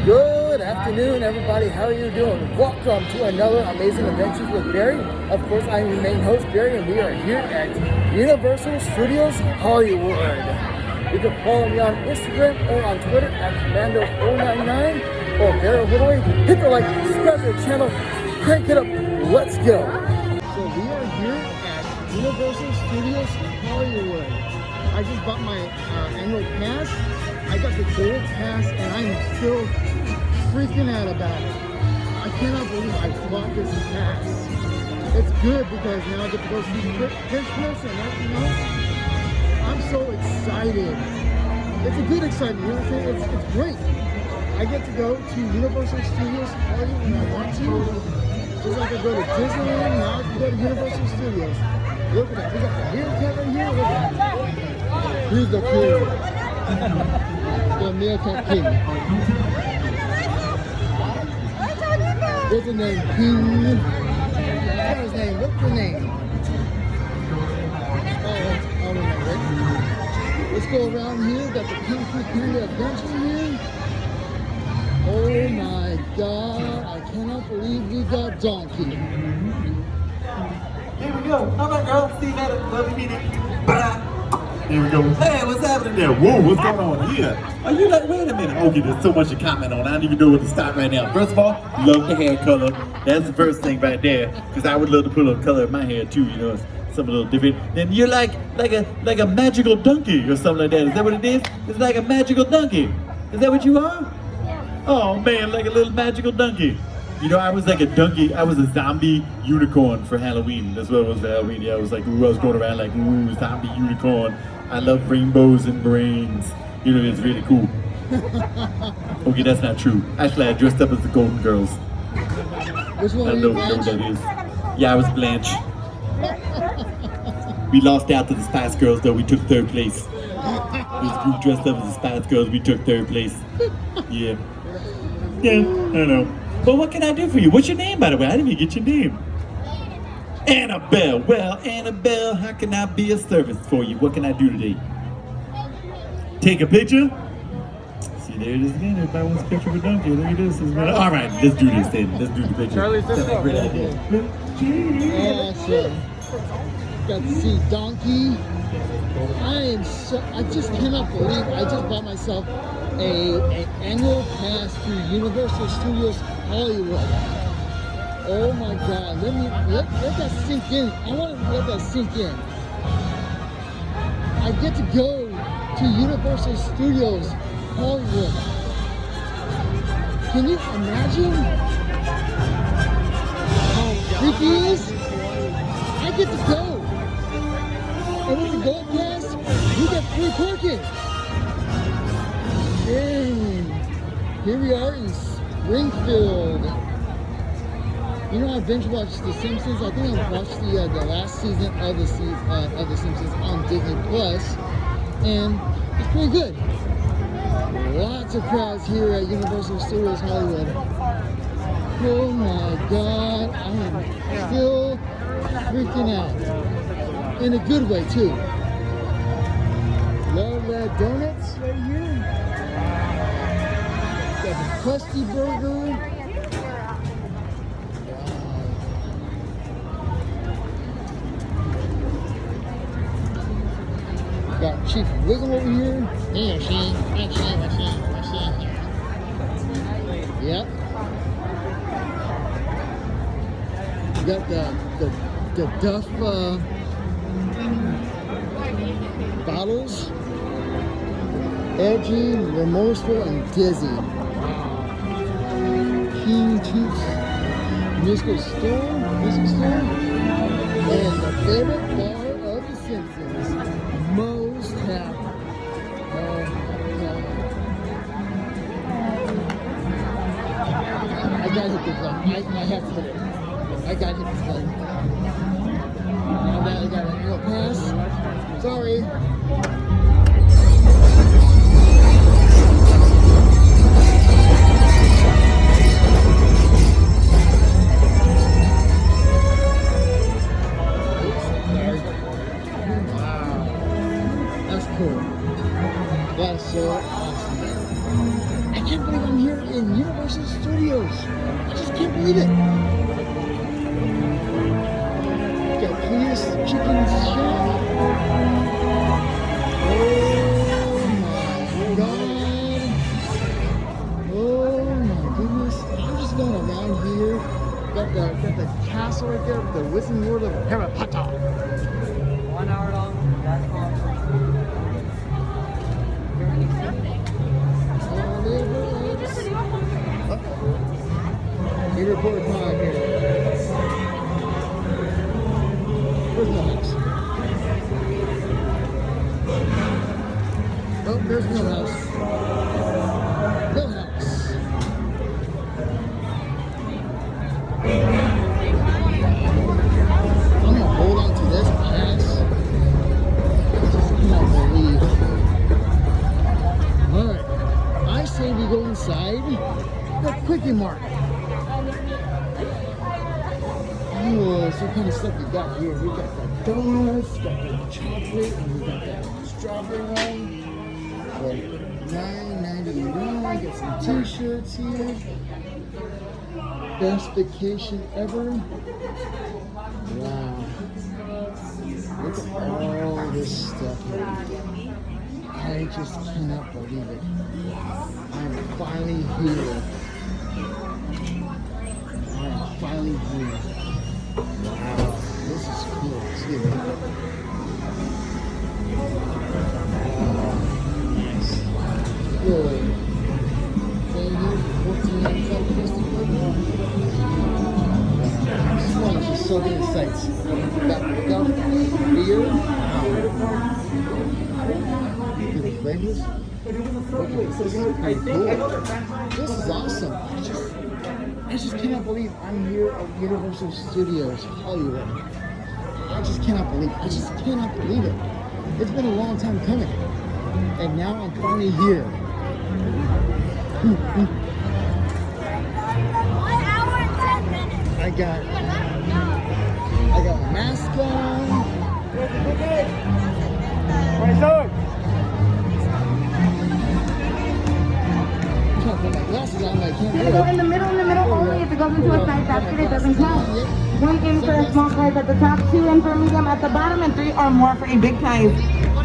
Good afternoon, everybody. How are you doing? Welcome to another Amazing Adventures with Barry. Of course, I'm your main host, Barry, and we are here at Universal Studios Hollywood. You can follow me on Instagram or on Twitter at Commando099 or Barry Woodway. Hit the like, subscribe to the channel, crank it up. Let's go. So we are here at Universal Studios Hollywood. I just bought my annual pass. I got the gold pass and I'm still freaking out about it. I cannot believe I bought this pass. It's good because now I get to go see Christmas and everything else. I'm so excited. It's a good excitement, you know what I'm saying? It's great. I get to go to Universal Studios Hollywood when I want to. Just like I go to Disneyland, now I can go to Universal Studios. Look at that. We got the meerkat right here. Look at that. Here's the king. The meerkat king. What's his name? King. What's his name? What's the name? Oh, I don't remember it. Let's go around here. Got the King Candy Adventure here. Oh my God. I cannot believe we got Donkey. Here we go. All right, girl. See you later. Love you, meeting. Bye. Here we go. Hey, what's happening Yeah, whoa, what's going on here? Are you like, wait a minute. Okay, there's so much to comment on. I don't even know where to start right now. First of all, love the hair color. That's the first thing right there. Because I would love to put a little color in my hair too, you know, it's something a little different. Then you're like a magical donkey or something like that. Is that what it is? It's like a magical donkey. Is that what you are? Oh man, like a little magical donkey. You know, I was like a donkey. I was a zombie unicorn for Halloween. That's what it was for Halloween. Yeah, I was like, ooh, I was going around like, ooh, zombie unicorn. I love rainbows and brains. You know, it's really cool. Okay, that's not true. Actually, I dressed up as the Golden Girls. Which one I are don't know you, what that Blanche? is. Yeah, I was Blanche. We lost out to the Spice Girls, though. We took third place. This group dressed up as the Spice Girls. We took third place. Yeah. Yeah, I don't know. But what can I do for you? What's your name, by the way? I didn't even get your name. Annabelle. Well, Annabelle, how can I be of service for you? What can I do today? Take a picture? See, there it is again. Everybody wants a picture of a donkey. Look at this. All right, let's do this then. Let's do the picture. Charlie's That's a great idea. Awesome. Got to see Donkey. I just cannot believe I just bought myself an annual pass to Universal Studios Hollywood. Oh my God, let that sink in. I want to let that sink in. I get to go to Universal Studios Hollywood. Can you imagine how freaky it is? I get to go. And with the gold pass, you get free parking. And here we are in Springfield. You know, I binge watched The Simpsons. I think I watched the last season of The Simpsons on Disney Plus, and it's pretty good. Lots of crowds here at Universal Studios Hollywood. Oh my God, I am still freaking out. In a good way too. Love that donuts right here. Got the Krusty Burger. Got Chief Wiggum over here. Hey, Shane. Hey, Shane. Yep. Got the Duff bottles. Edgy, remorseful, and dizzy. King Toots music store. And the favorite bar of The Simpsons. Moe's Tavern. I gotta hit this button. I have to hit it. I gotta hit this button. Now that I got a little pass. Sorry. Wow. That's cool. That's so awesome. I can't believe I'm here in Universal Studios. I just can't believe it. Got Cletus Chicken Shack. Oh my god. Oh my goodness. I'm just going around here. Got the castle right there, the Wizarding World of Harry Potter. 1 hour long. That's all. You report podcast. Where's my house? Oh, there's no house. No house. I'm gonna hold on to this pass. I just cannot believe. Alright. I say we go inside the Quickie Mart. Oh, so what kind of stuff we got here? We got the donuts, got the chocolate, and we got that strawberry one for $9.99. Got some t-shirts here. Best vacation ever. Wow. Look at all this stuff here. I just cannot believe it. I'm finally here. I'm finally here. Wow, this is cool. Excuse me. Nice. Good. Thank you. 1495 Christopher. This one is just so many sights. Got beer. Wow. Good flavors. This is pretty cool. This is awesome. I just cannot believe I'm here at Universal Studios Hollywood. I just cannot believe it. I just cannot believe it. It's been a long time coming. And now I'm finally here. 1 hour and 10 minutes. I got my mask on. I'm trying to put my glasses on, but I can't do Gonna go it. in the middle only. If it goes into a side basket, it doesn't count. 1 in for a small size at the top, 2 in for a medium at the bottom, and 3 or more for a big size.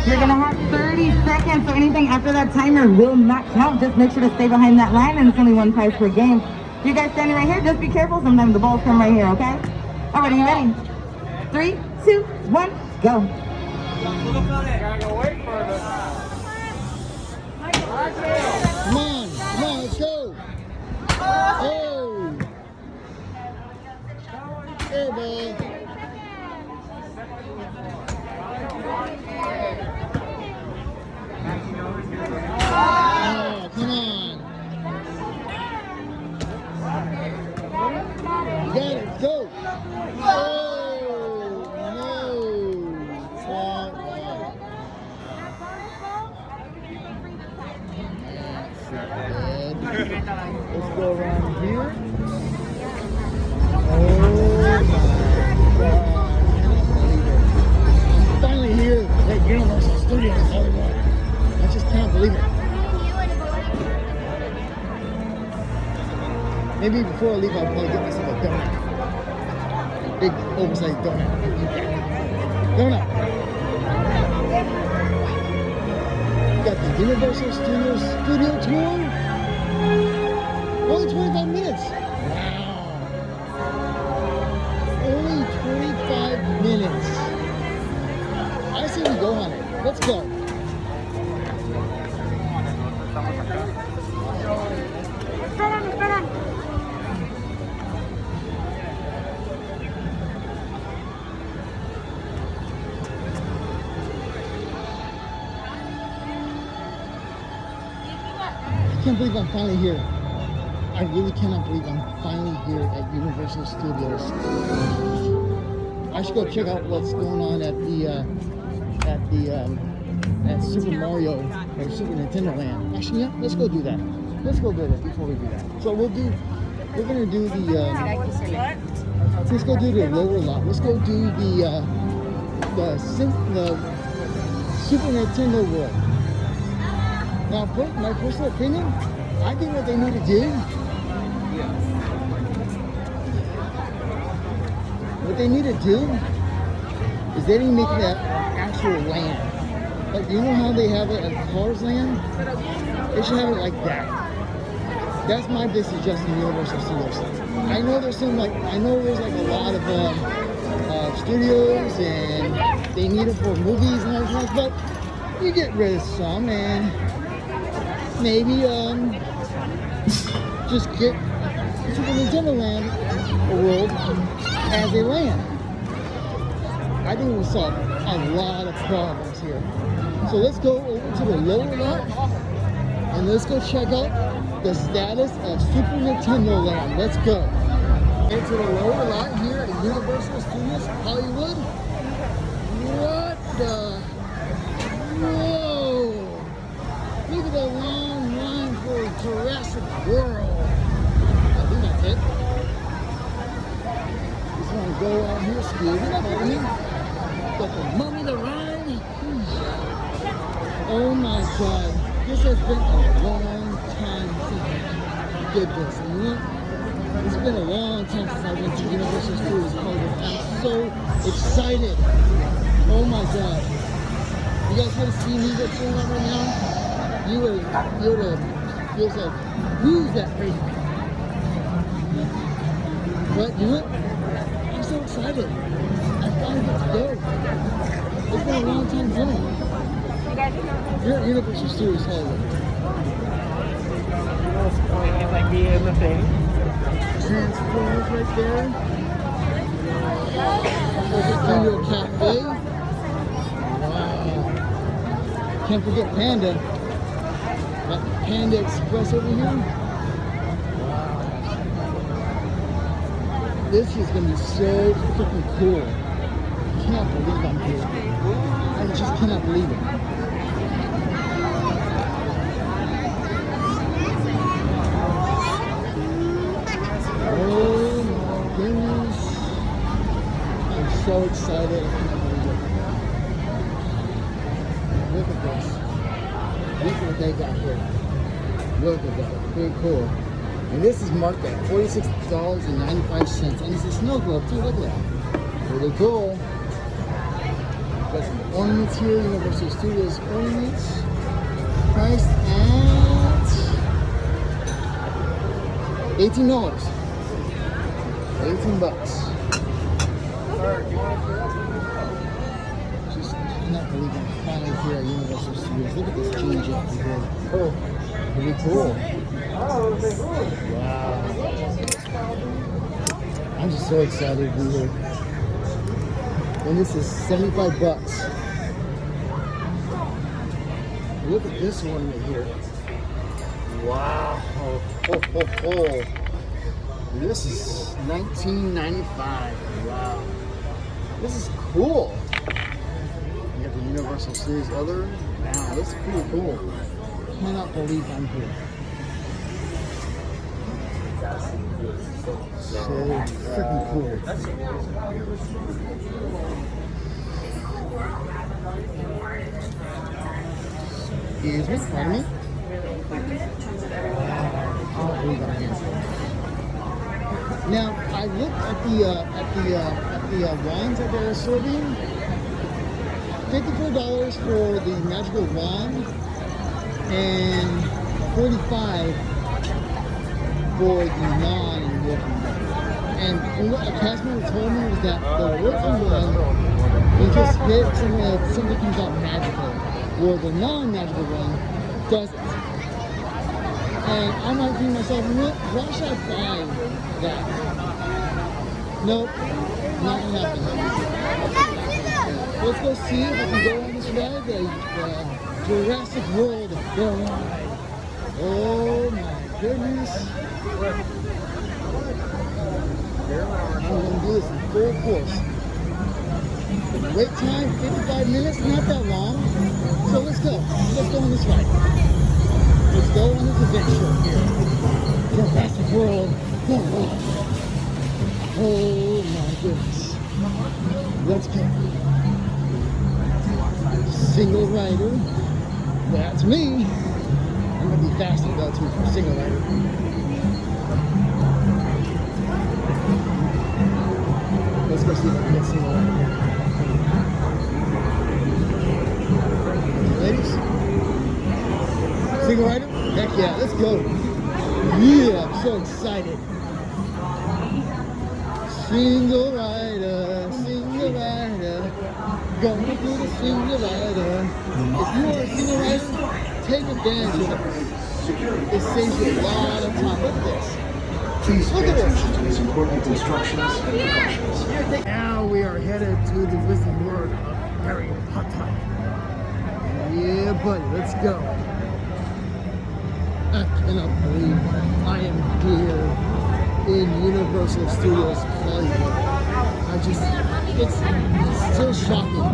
You're gonna have 30 seconds, so anything after that timer will not count. Just make sure to stay behind that line, and it's only 1 prize per game. You guys standing right here, just be careful. Sometimes the balls come right here, okay? All right, are you ready? 3, 2, 1, go. Come on, let's go. Oh. Air ball. Oh, come on. You got it, go. Oh, no. Let's go around here. Oh my God. I'm finally here at Universal Studios Hollywood. I just can't believe it. Maybe before I leave, I'll probably get myself a donut. A big, oversized donut. Donut. Got the Universal Studios studio tour. Only 25 minutes. Wow. Only 25 minutes. I say we go on it. Let's go. I can't believe I'm finally here. I really cannot believe I'm finally here at Universal Studios. I should go check out what's going on at Super Mario or Super Nintendo Land. Actually, yeah, let's go do that. Let's go do that before we do that. So we're gonna do the let's go do the lower lot. Let's go do the Super Nintendo World. Now, my personal opinion, I think what they need to do, what they need to do is they need to make that actual land. Like, you know how they have it at Cars Land? They should have it like that. That's my big suggestion to Universal Studios. I know there's some like, I know there's like a lot of studios and they need it for movies and everything, but you get rid of some and maybe just get Super Nintendo Land World as a land. I think we'll solve a lot of problems here. So let's go over to the lower lot and let's go check out the status of Super Nintendo Land. Let's go. Into the lower lot here at Universal Studios Hollywood. What the? Whoa! Look at the long line for Jurassic World. I think that's it. Just want to go out here, Scooby. Follow me. Got the Mummy the Ride. Oh my God. This has been a long time since I did this. And you know, it's been a long time since I went to Universal Studios Hollywood. I'm so excited. Oh my God. You guys want to see me what's going on right now? You would have feels like, who's that crazy? But you know what? I'm so excited. I finally get to go. It's been a long time coming. You're at Universal Studios Hollywood. It's like being in the thing. Transformers right there. There's a Studio Cafe. Wow. Can't forget Panda. That Panda Express over here. Wow. This is going to be so freaking cool. I cannot believe I'm here. I just cannot believe it. Oh my goodness. I'm so excited. I can't believe it. Look at this. Look at what they got here. Look at that. Pretty cool. And this is marked at $46.95. And it's a snow globe too. Look at that. Pretty cool. Got some ornaments here. Universal Studios ornaments. Priced at $18. 18 bucks. Just cannot believe I'm finally here at Universal Studios. Look at this Gene Jet here. Oh, pretty cool. Wow. I'm just so excited to be here. And this is 75 bucks. Look at this one right here. Wow. Oh. This is $19.95. Wow. This is cool. You got the Universal Studios other. Wow, this is pretty cool. Cannot believe I'm here. So freaking cool. Excuse me, pardon me. Wow, I can't believe I'm here. Now I looked at the wines that they're serving. $54 for the magical wand and $45 for the non-working one. And what a cast member told me was that the working one, you just hit something comes out magical, where the non-magical one doesn't. And I might think to myself, why should I buy that? Nope, not gonna happen. Let's go see if I can go on this ride, the Jurassic World ride. Oh my goodness. I'm gonna do this in full force. Wait time, 55 minutes, not that long. So let's go. Let's go on this ride. Let's go on this adventure here. Jurassic World. Oh my goodness. Let's go. Single rider. That's me. I'm gonna be faster though to Single Rider. Let's go see if I can get Single Rider here. Ladies? Single Rider? Heck yeah, let's go. Yeah, I'm so excited. Single Rider, Single Rider. Going to the Single Rider. If you are a Single Rider, take advantage of it. It saves you a lot of time. Look at this. Please Look pay at this. attention to these important instructions and precautions. Now we are headed to the Wizard World of Harry Potter. Yeah, buddy, let's go. I cannot believe I am here in Universal Studios Hollywood. It's still shocking.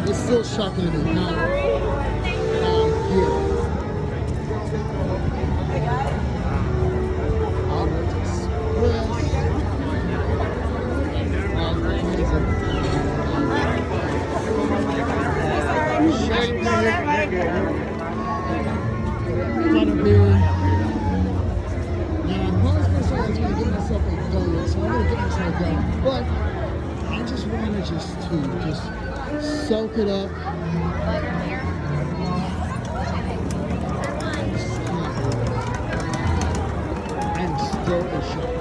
It's still shocking to me how I'm here. Albert Express. Butterbeer. Now, I'm going to get myself a donut, so I'm going to get myself going. But I just want to just soak it up. I'm still in shock.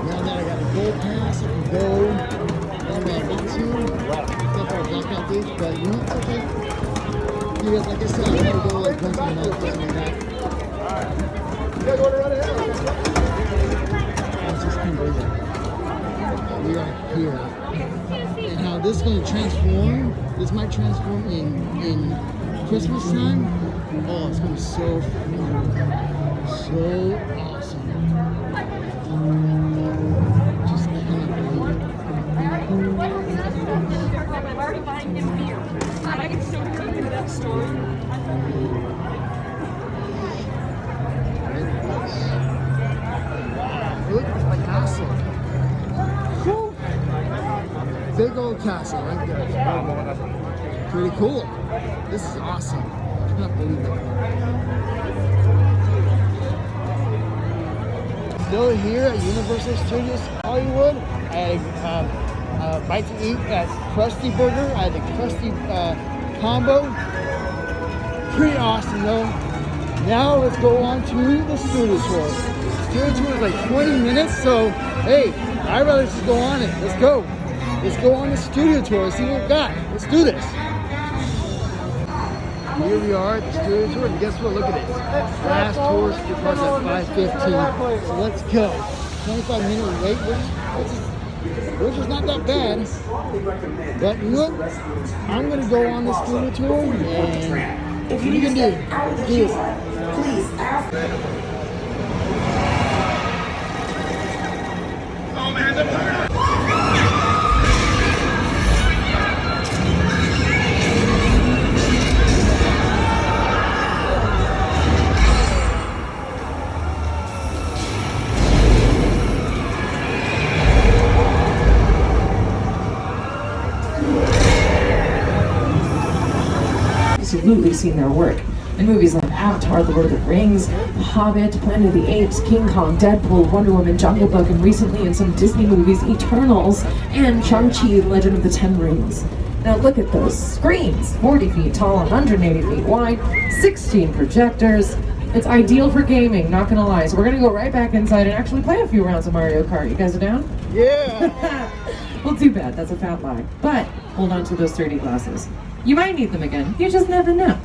Now that I got a gold pass, I can go where I want to. Except for a blackout beach, but you know, it's okay. Because like I said, I'm going to go like once a month, something like that. You guys want to run ahead? I just can't believe it. We are here. And how this is going to transform, this might transform in Christmas time. Oh, it's going to be so awesome. Just cannot believe it. I'm already buying him beer. I can show you that story. Look at the castle. Whew. Big old castle right there. Pretty cool. This is awesome. I cannot believe it. Still here at Universal Studios Hollywood. I had a bite to eat at Krusty Burger. I had the Krusty combo. Pretty awesome though. Now let's go on to the studio tour. Studio tour is like 20 minutes, so hey, I'd rather just go on it. Let's go. Let's go on the studio tour. See what we got. Let's do this. Here we are at the studio tour, and guess what? Look at this. Last tour starts at 5:15. So let's go. 25-minute wait, which is not that bad. But you know what? I'm gonna go on the studio tour and what you can do. Let's do this. Absolutely seen their work in movies like Avatar, The Lord of the Rings, The Hobbit, Planet of the Apes, King Kong, Deadpool, Wonder Woman, Jungle Book, and recently in some Disney movies, Eternals, and Shang-Chi, Legend of the Ten Rings. Now look at those screens, 40 feet tall, 180 feet wide, 16 projectors. It's ideal for gaming, not gonna lie. So we're gonna go right back inside and actually play a few rounds of Mario Kart. You guys are down? Yeah. Well, too bad, that's a fat lie. But hold on to those 3D glasses. You might need them again. You just never know.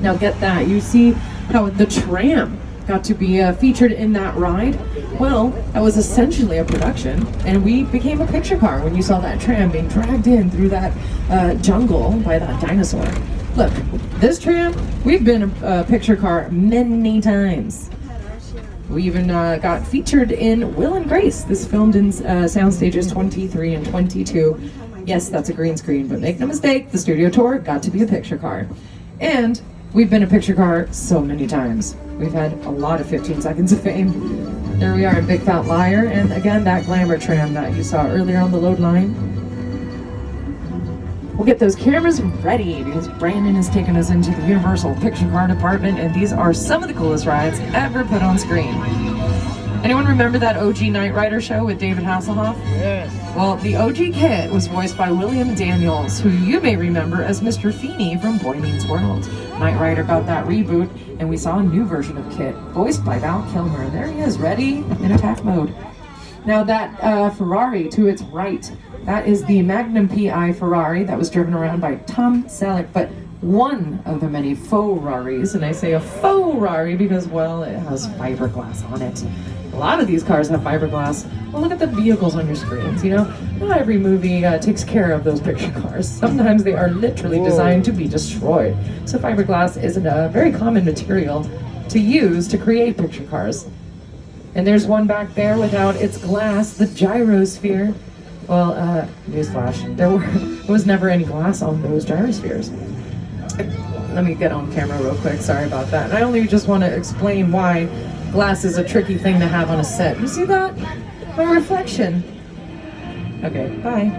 Now get that. You see how the tram got to be featured in that ride? Well, that was essentially a production, and we became a picture car when you saw that tram being dragged in through that jungle by that dinosaur. Look, this tram, we've been a picture car many times. We even got featured in Will and Grace. This filmed in sound stages 23 and 22. Yes, that's a green screen, but make no mistake, the studio tour got to be a picture car. And we've been a picture car so many times. We've had a lot of 15 seconds of fame. There we are in Big Fat Liar, and again, that glamour tram that you saw earlier on the load line. we'll get those cameras ready because Brandon has taken us into the Universal Picture Car department, and these are some of the coolest rides ever put on screen. Anyone remember that OG Knight Rider show with David Hasselhoff? Yes. Well, the OG Kit was voiced by William Daniels, who you may remember as Mr. Feeney from Boy Meets World. Knight Rider got that reboot, and we saw a new version of Kit, voiced by Val Kilmer. And there he is, ready in attack mode. Now that Ferrari to its right, that is the Magnum PI Ferrari that was driven around by Tom Selleck, but one of the many faux Raris, and I say a faux Rari because, well, it has fiberglass on it. A lot of these cars have fiberglass. Well, look at the vehicles on your screens, you know? Not every movie takes care of those picture cars. Sometimes they are literally designed to be destroyed. So fiberglass is a very common material to use to create picture cars. And there's one back there without its glass, the gyrosphere. Well, newsflash, there was never any glass on those gyrospheres. Let me get on camera real quick, sorry about that. And I only just want to explain why glass is a tricky thing to have on a set. You see that? My reflection. Okay, bye.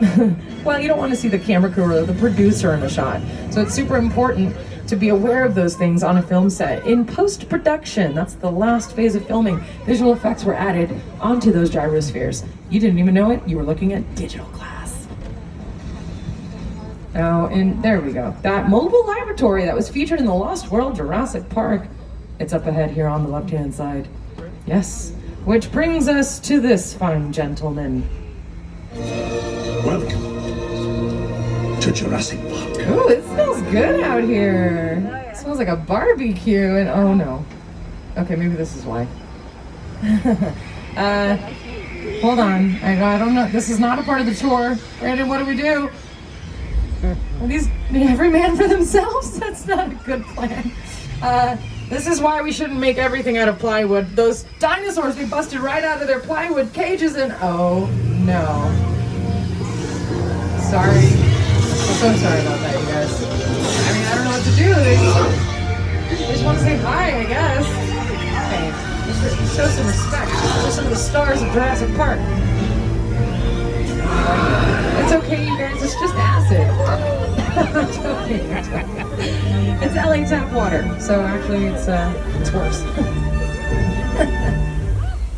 Well, you don't want to see the camera crew or the producer in the shot. So it's super important to be aware of those things on a film set. In post-production, that's the last phase of filming, visual effects were added onto those gyrospheres. You didn't even know it, you were looking at digital glass. Now, and there we go. That mobile laboratory that was featured in the Lost World Jurassic Park, it's up ahead here on the left-hand side. Yes, which brings us to this fine gentleman. Welcome to Jurassic Park. Ooh, it smells good out here. It smells like a barbecue, and oh no. Okay, maybe this is why. Hold on. I don't know. This is not a part of the tour. Brandon, what do we do? Are these every man for themselves? That's not a good plan. This is why we shouldn't make everything out of plywood. Those dinosaurs, they busted right out of their plywood cages and oh no. Sorry. I'm so sorry about that, you guys. I mean, I don't know what to do. They just want to say hi, I guess. Hey, just show some respect for some of the stars of Jurassic Park. It's okay, you guys. It's just acid. It's okay. It's LA tap water, so actually it's worse.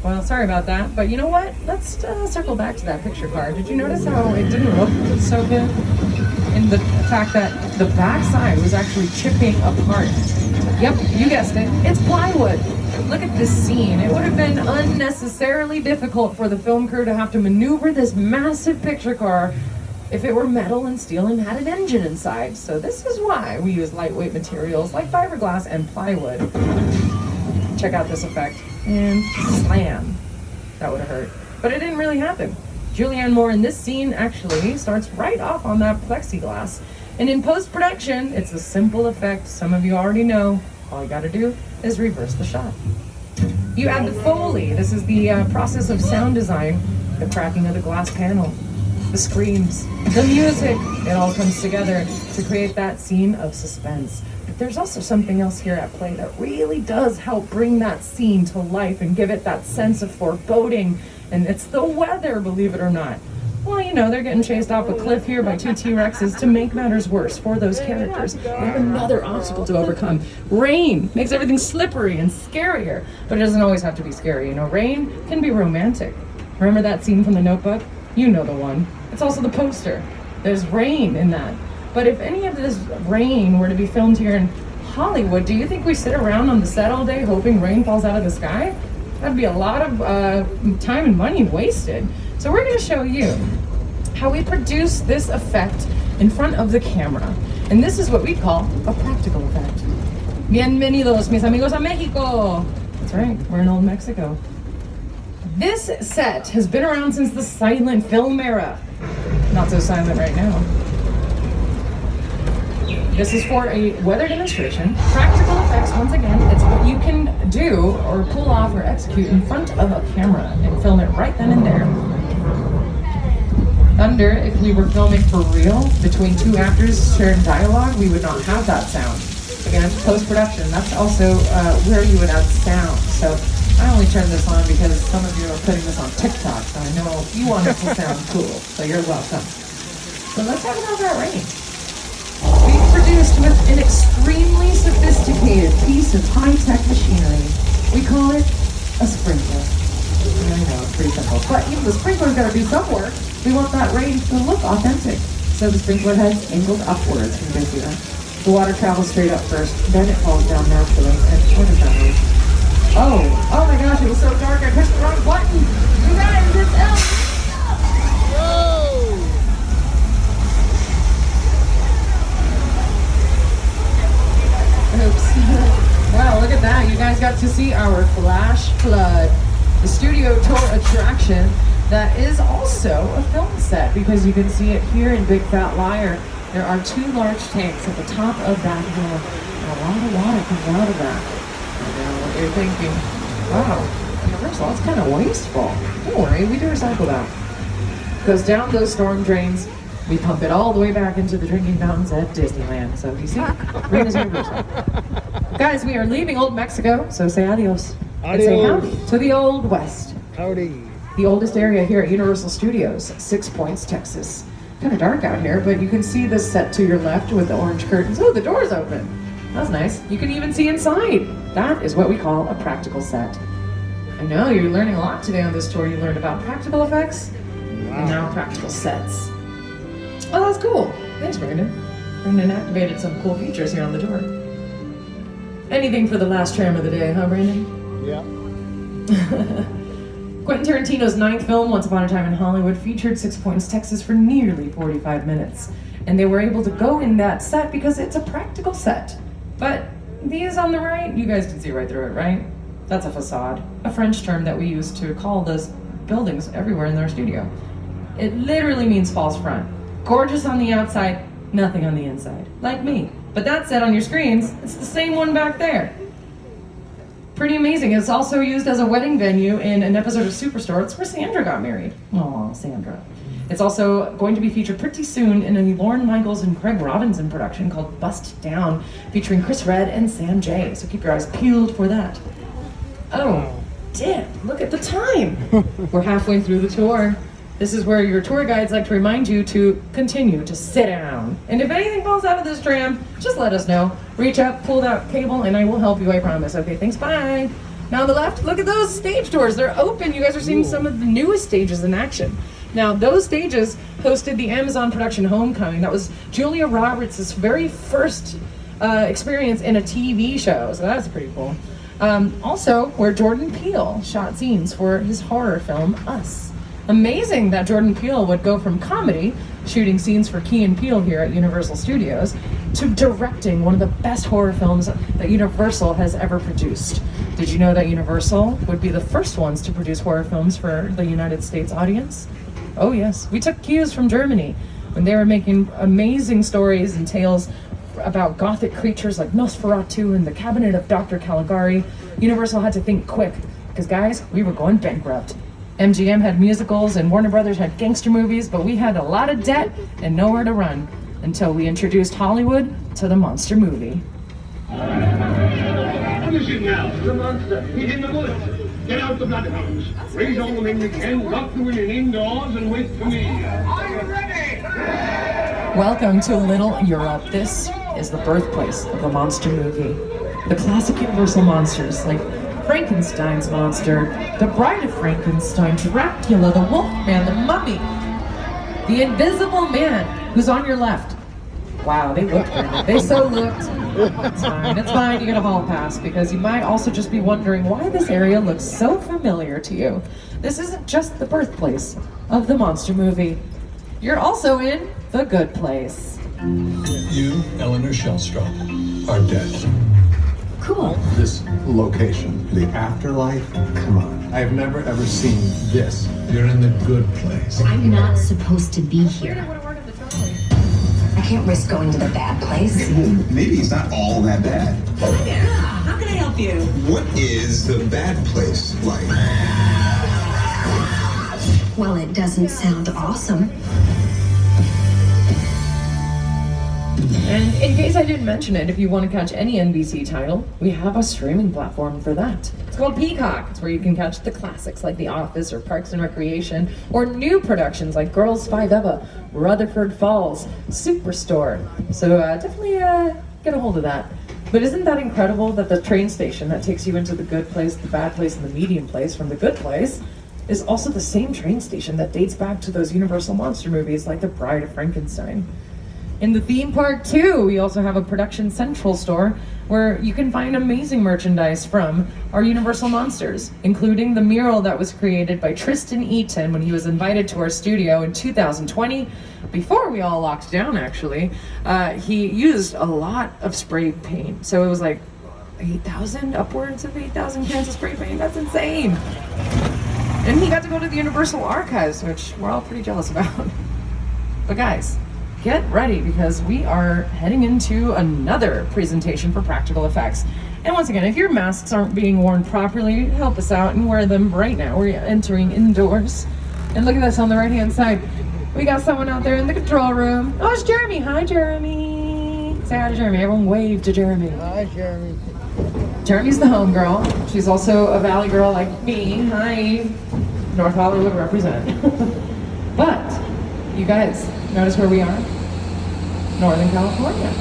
Well, sorry about that, but you know what? Let's circle back to that picture car. Did you notice how it didn't look so good? In the fact that the backside was actually chipping apart. Yep, you guessed it. It's plywood. Look at this scene. It would have been unnecessarily difficult for the film crew to have to maneuver this massive picture car if it were metal and steel and had an engine inside. So this is why we use lightweight materials like fiberglass and plywood. Check out this effect. And slam. That would have hurt. But it didn't really happen. Julianne Moore in this scene actually starts right off on that plexiglass. And in post-production, it's a simple effect. Some of you already know. All you gotta do is reverse the shot. You add the Foley. This is the process of sound design. The cracking of the glass panel. The screams. The music. It all comes together to create that scene of suspense. But there's also something else here at play that really does help bring that scene to life and give it that sense of foreboding. And it's the weather, believe it or not. Well, you know, they're getting chased off a cliff here by two T-Rexes. To make matters worse for those characters, they have another obstacle to overcome. Rain makes everything slippery and scarier, but it doesn't always have to be scary. You know, rain can be romantic. Remember that scene from The Notebook? You know the one. It's also the poster. There's rain in that. But if any of this rain were to be filmed here in Hollywood, do you think we sit around on the set all day hoping rain falls out of the sky? That'd be a lot of time and money wasted. So we're going to show you how we produce this effect in front of the camera. And this is what we call a practical effect. Bienvenidos, mis amigos, a Mexico. That's right, we're in old Mexico. This set has been around since the silent film era. Not so silent right now. This is for a weather demonstration. Practical effects, once again, it's what you can do or pull off or execute in front of a camera and film it right then and there. Thunder, if we were filming for real, between two actors sharing dialogue, we would not have that sound. Again, post-production, that's also where you would add sound. So I only turned this on because some of you are putting this on TikTok, so I know you want it to sound cool, so you're welcome. So let's have it out that rain. produced with an extremely sophisticated piece of high-tech machinery. We call it a sprinkler. I know, it's pretty simple. But even the sprinkler's got to do some work. We want that rain to look authentic. So the sprinkler head's angled upwards. Can you guys see that? The water travels straight up first, then it falls down naturally. And what is that noise? Oh my gosh, it was so dark, I pushed the wrong button. You guys, it's out. Oops. Wow, look at that. You guys got to see our Flash Flood, the studio tour attraction that is also a film set, because you can see it here in Big Fat Liar. There are 2 large tanks at the top of that hill, and a lot of water comes out of that. I know what you're thinking. Wow, Universal, that's kind of wasteful. Don't worry, we do recycle that. Goes down those storm drains. We pump it all the way back into the drinking fountains at Disneyland. So you see, rain is universal. Guys, we are leaving Old Mexico, so say adios. And say howdy to the Old West. Howdy. The oldest area here at Universal Studios, 6 Points, Texas. Kind of dark out here, but you can see the set to your left with the orange curtains. Oh, the door's open. That's nice. You can even see inside. That is what we call a practical set. I know, you're learning a lot today on this tour. You learned about practical effects and now practical sets. Oh, that's cool. Thanks, Brandon. Brandon activated some cool features here on the tour. Anything for the last tram of the day, huh, Brandon? Yeah. Quentin Tarantino's 9th film, Once Upon a Time in Hollywood, featured 6 Points, Texas for nearly 45 minutes. And they were able to go in that set because it's a practical set. But these on the right, you guys can see right through it, right? That's a facade, a French term that we use to call those buildings everywhere in their studio. It literally means false front. Gorgeous on the outside, nothing on the inside. Like me. But that set on your screens, it's the same one back there. Pretty amazing. It's also used as a wedding venue in an episode of Superstore. It's where Sandra got married. Oh, Sandra. It's also going to be featured pretty soon in a Lorne Michaels and Craig Robinson production called Bust Down, featuring Chris Redd and Sam Jay. So keep your eyes peeled for that. Oh, damn, look at the time. We're halfway through the tour. This is where your tour guides like to remind you to continue to sit down. And if anything falls out of this tram, just let us know. Reach out, pull that cable, and I will help you, I promise. Okay, thanks, bye. Now on the left, look at those stage doors. They're open. You guys are seeing some of the newest stages in action. Now, those stages hosted the Amazon production Homecoming. That was Julia Roberts' very first experience in a TV show, so that's pretty cool. Also, where Jordan Peele shot scenes for his horror film, Us. Amazing that Jordan Peele would go from comedy, shooting scenes for Key and Peele here at Universal Studios, to directing one of the best horror films that Universal has ever produced. Did you know that Universal would be the first ones to produce horror films for the United States audience? Oh yes, we took cues from Germany when they were making amazing stories and tales about gothic creatures like Nosferatu and the Cabinet of Dr. Caligari. Universal had to think quick, because guys, we were going bankrupt. MGM had musicals and Warner Brothers had gangster movies, but we had a lot of debt and nowhere to run until we introduced Hollywood to the monster movie. What is it now? The monster. He's in the woods. Get out the bloodhounds. Raise all the men we can, lock the women indoors, and wait for me. Are you ready? Welcome to Little Europe. This is the birthplace of the monster movie. The classic Universal monsters like Frankenstein's monster, the Bride of Frankenstein, Dracula, the Wolfman, the Mummy, the Invisible Man, who's on your left. Wow, they looked good. They so looked. It's fine, you get a hall pass, because you might also just be wondering why this area looks so familiar to you. This isn't just the birthplace of the monster movie. You're also in the good place. You, Eleanor Shellstrop, are dead. Cool. This location, the afterlife, come on. I have never ever seen this. You're in the good place. I'm not supposed to be here. I can't risk going to the bad place. Maybe it's not all that bad. How can I help you? What is the bad place like? Well, it doesn't sound awesome. And in case I didn't mention it, if you want to catch any NBC title, we have a streaming platform for that. It's called Peacock. It's where you can catch the classics like The Office or Parks and Recreation, or new productions like Girls 5 Eva, Rutherford Falls, Superstore. So definitely get a hold of that. But isn't that incredible that the train station that takes you into the good place, the bad place, and the medium place from the good place is also the same train station that dates back to those Universal monster movies like The Bride of Frankenstein. In the theme park too, we also have a Production Central store where you can find amazing merchandise from our Universal monsters, including the mural that was created by Tristan Eaton when he was invited to our studio in 2020. Before we all locked down, actually, he used a lot of spray paint. So it was like 8,000, upwards of 8,000 cans of spray paint. That's insane. And he got to go to the Universal Archives, which we're all pretty jealous about. But guys, get ready because we are heading into another presentation for practical effects. And once again, if your masks aren't being worn properly, help us out and wear them right now. We're entering indoors. And look at this on the right-hand side. We got someone out there in the control room. Oh, it's Jeremy. Hi, Jeremy. Say hi to Jeremy. Everyone wave to Jeremy. Hi, Jeremy. Jeremy's the home girl. She's also a Valley girl like me. Hi. North Hollywood represent. But, you guys, notice where we are? Northern California.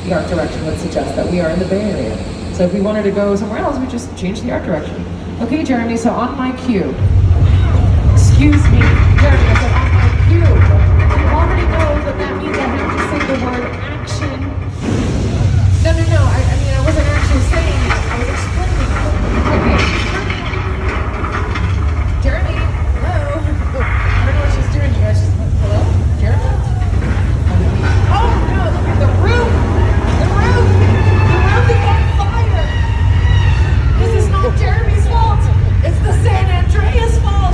The art direction would suggest that we are in the Bay Area. So if we wanted to go somewhere else, we just change the art direction. Okay, Jeremy, so on my cue. Excuse me, Jeremy, I said on my cue. You already know that that means I have to say the word action. No, I mean, I wasn't actually saying it. I was explaining it. Okay. Jeremy, hello? I don't know what she's doing. You guys just, hello? Jeremy? Oh no, the roof! The roof! The roof is on fire! This is not Jeremy's fault! It's the San Andreas fault!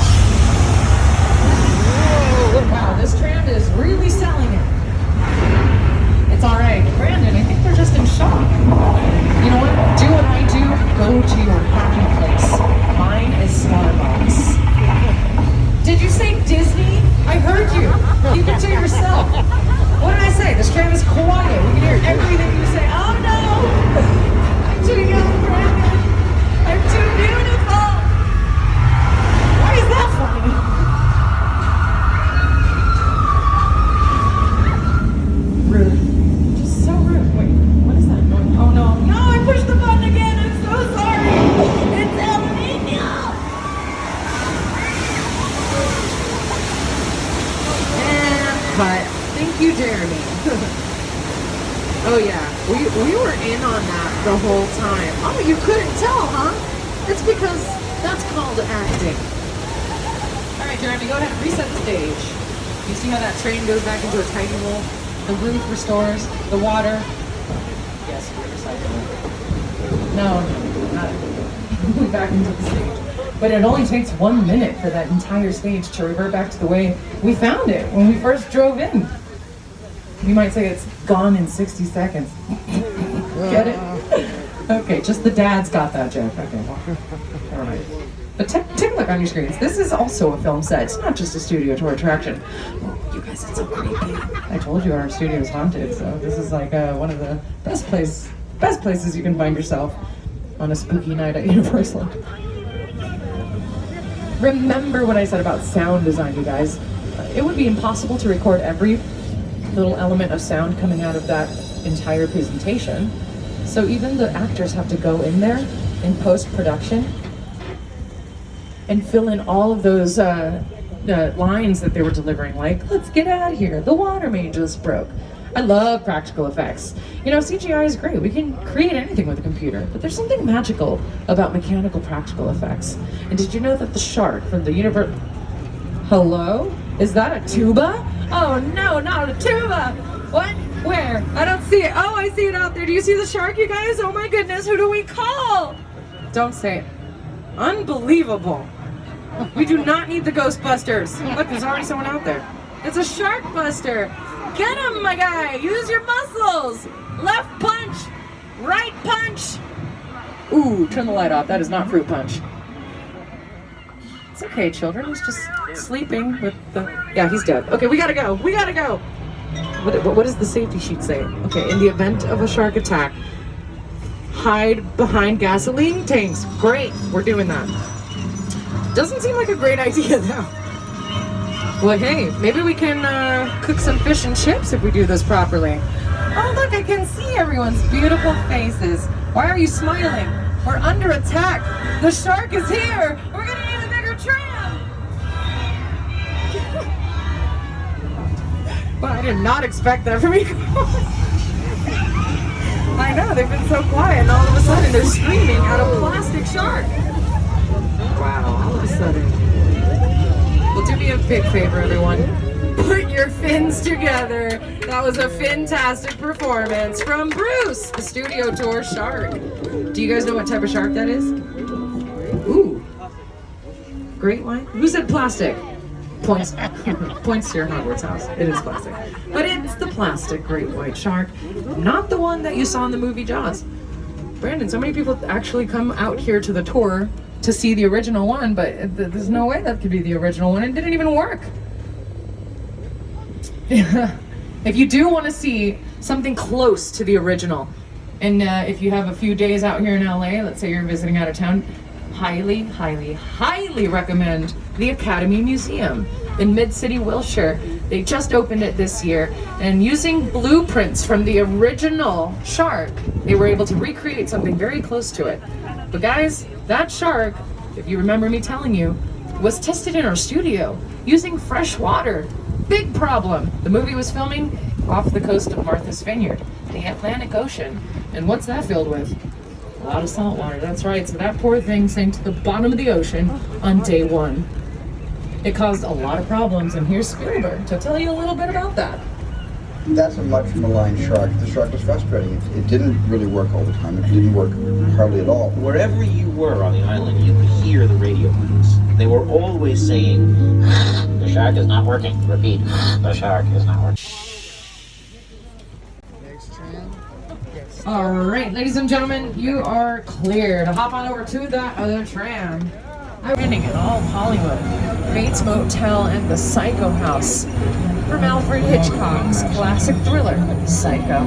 Wow, this tram is really selling it. It's alright. Brandon, I think they're just in shock. You know what? Do what I do. Go to your happy place. Mine is Starbucks. Did you say Disney? I heard you. Keep it to yourself. What did I say? This tram is quiet. We can hear everything you say. Oh no! I'm too young, Brandon. I'm too beautiful. Why is that funny? Rude. Just so rude. Wait, what is that noise? Oh no. No, I pushed the button again. I'm so sorry. It's El Nino. And cut. Thank you, Jeremy. Oh yeah, we were in on that the whole time. Oh, you couldn't tell, huh? It's because that's called acting. All right, Jeremy, go ahead and reset the stage. You see how that train goes back into a tiny hole? The roof restores, the water. Yes, we're recycling. No, not back into the stage. But it only takes 1 minute for that entire stage to revert back to the way we found it when we first drove in. You might say it's gone in 60 seconds. Get it? Okay, just the dads got that joke. Okay, well, all right. But take a look on your screens. This is also a film set. It's not just a studio tour attraction. Oh, you guys, it's so creepy. I told you our studio is haunted, so this is like one of the best places you can find yourself on a spooky night at Universal. Remember what I said about sound design, you guys. It would be impossible to record every little element of sound coming out of that entire presentation. So even the actors have to go in there in post-production and fill in all of those lines that they were delivering, like, let's get out of here, the water main just broke. I love practical effects. You know, CGI is great. We can create anything with a computer, but there's something magical about mechanical practical effects. And did you know that the shark from the universe... Hello? Is that a tuba? Oh no, not a tuba! What? Where? I don't see it. Oh, I see it out there. Do you see the shark, you guys? Oh my goodness, who do we call? Don't say it. Unbelievable. We do not need the Ghostbusters. Look, there's already someone out there. It's a shark buster. Get him, my guy. Use your muscles. Left punch. Right punch. Ooh, turn the light off. That is not fruit punch. It's okay, children. He's just sleeping with the... Yeah, he's dead. Okay, we gotta go. We gotta go. What does the safety sheet say? Okay, in the event of a shark attack, hide behind gasoline tanks. Great, we're doing that. Doesn't seem like a great idea though. Well, hey, maybe we can cook some fish and chips if we do this properly. Oh, look, I can see everyone's beautiful faces. Why are you smiling? We're under attack. The shark is here. We're gonna need a bigger tram. Well, I did not expect that from you. I know, they've been so quiet, and all of a sudden they're screaming at a plastic shark. Wow, all of a sudden. Well, do me a big favor, everyone. Put your fins together. That was a fantastic performance from Bruce, the Studio Tour shark. Do you guys know what type of shark that is? Ooh. Great white? Who said plastic? Points to your Hogwarts house. It is plastic. But it's the plastic great white shark, not the one that you saw in the movie Jaws. Brandon, so many people actually come out here to the tour to see the original one, but there's no way that could be the original one. It didn't even work. If you do want to see something close to the original, and if you have a few days out here in LA, let's say you're visiting out of town, highly, highly, highly recommend the Academy Museum in Mid-City, Wilshire. They just opened it this year, and using blueprints from the original shark, they were able to recreate something very close to it. But guys, that shark, if you remember me telling you, was tested in our studio using fresh water. Big problem. The movie was filming off the coast of Martha's Vineyard, the Atlantic Ocean. And what's that filled with? A lot of salt water, that's right. So that poor thing sank to the bottom of the ocean on day one. It caused a lot of problems, and here's Spielberg to tell you a little bit about that. That's a much maligned shark. The shark was frustrating. It didn't really work all the time. It didn't work hardly at all. Wherever you were on the island, you could hear the radio waves. They were always saying, the shark is not working. Repeat, the shark is not working. All right, ladies and gentlemen, you are clear to hop on over to that other tram. I'm winning in all Hollywood. Bates Motel and the Psycho House from Alfred Hitchcock's classic thriller, Psycho.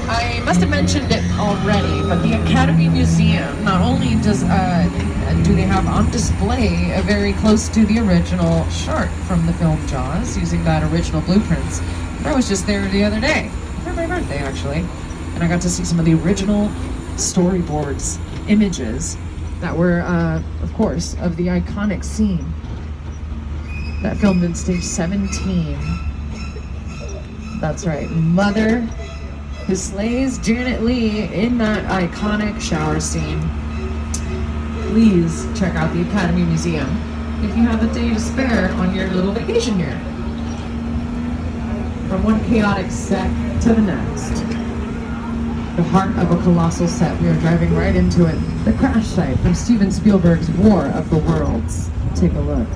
I must have mentioned it already, but the Academy Museum, not only does do they have on display a very close to the original shark from the film Jaws, using that original blueprints. I was just there the other day, for my birthday actually, and I got to see some of the original storyboards, images that were, of course, of the iconic scene that filmed in stage 17. That's right, Mother, who slays Janet Leigh in that iconic shower scene. Please check out the Academy Museum if you have a day to spare on your little vacation here. From one chaotic set to the next. The heart of a colossal set. We are driving right into it. The crash site from Steven Spielberg's War of the Worlds. Take a look.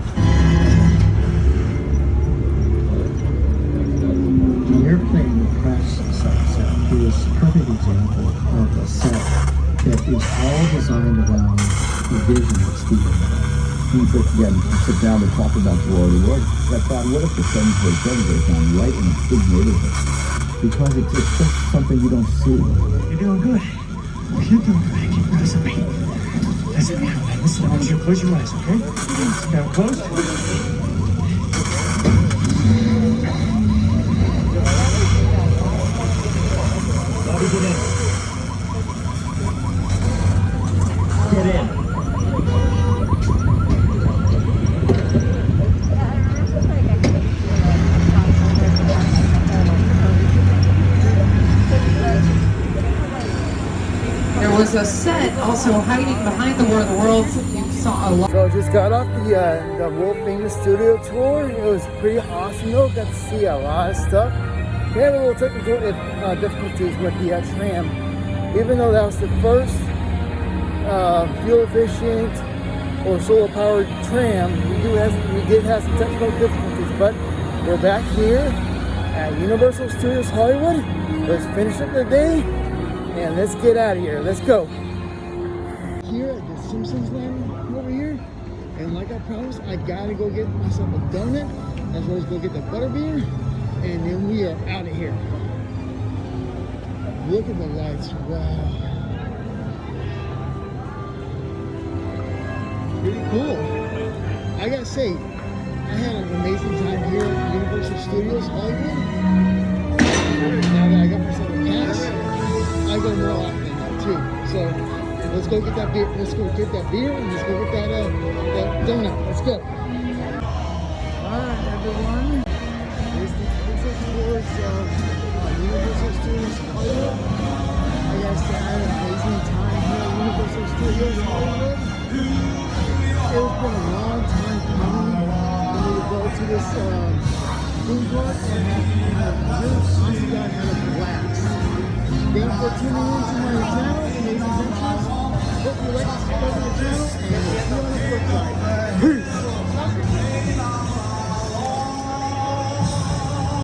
The airplane crash set is a perfect example of a set that is all designed around the vision of Spielberg. When we first again sit down and talk about War of the Worlds, I thought, what if the 747 goes down right in a big neighborhood? Because it's just something you don't see. You're doing good. You're doing good. Keep pressing me. Listen, man. Listen, I want you to close your eyes, okay? Now closed. Bobby, get in. Get in. There was a set also hiding behind the War of the Worlds. You saw a lot. So I just got off the world famous studio tour. It was pretty awesome though. Got to see a lot of stuff. We had a little technical difficulties with the tram. Even though that was the first fuel efficient or solar powered tram, we did have some technical difficulties. But we're back here at Universal Studios Hollywood. Let's finish up the day. And let's get out of here. Let's go. Here at the Simpsons Land over here. And like I promised, I gotta go get myself a donut. as well as go get the butterbeer, and then we are out of here. Look at the lights, wow. Pretty cool. I gotta say, I had an amazing time here at Universal Studios Hollywood. Now that I got myself a pass, I go more often now too. So let's go get that beer. Let's go get that beer and let's go get that donut. Let's go. Alright, everyone. Here's the tours of Universal Studios Hollywood. I gotta say, I had an amazing time here at Universal Studios Hollywood. It's been a long time coming for me to go to this theme park, and really honestly got had a blast. Thank you for tuning in to my channel, Amazing Adventures. Hope you like and subscribe to the channel, and we'll see you on the flip side. Peace!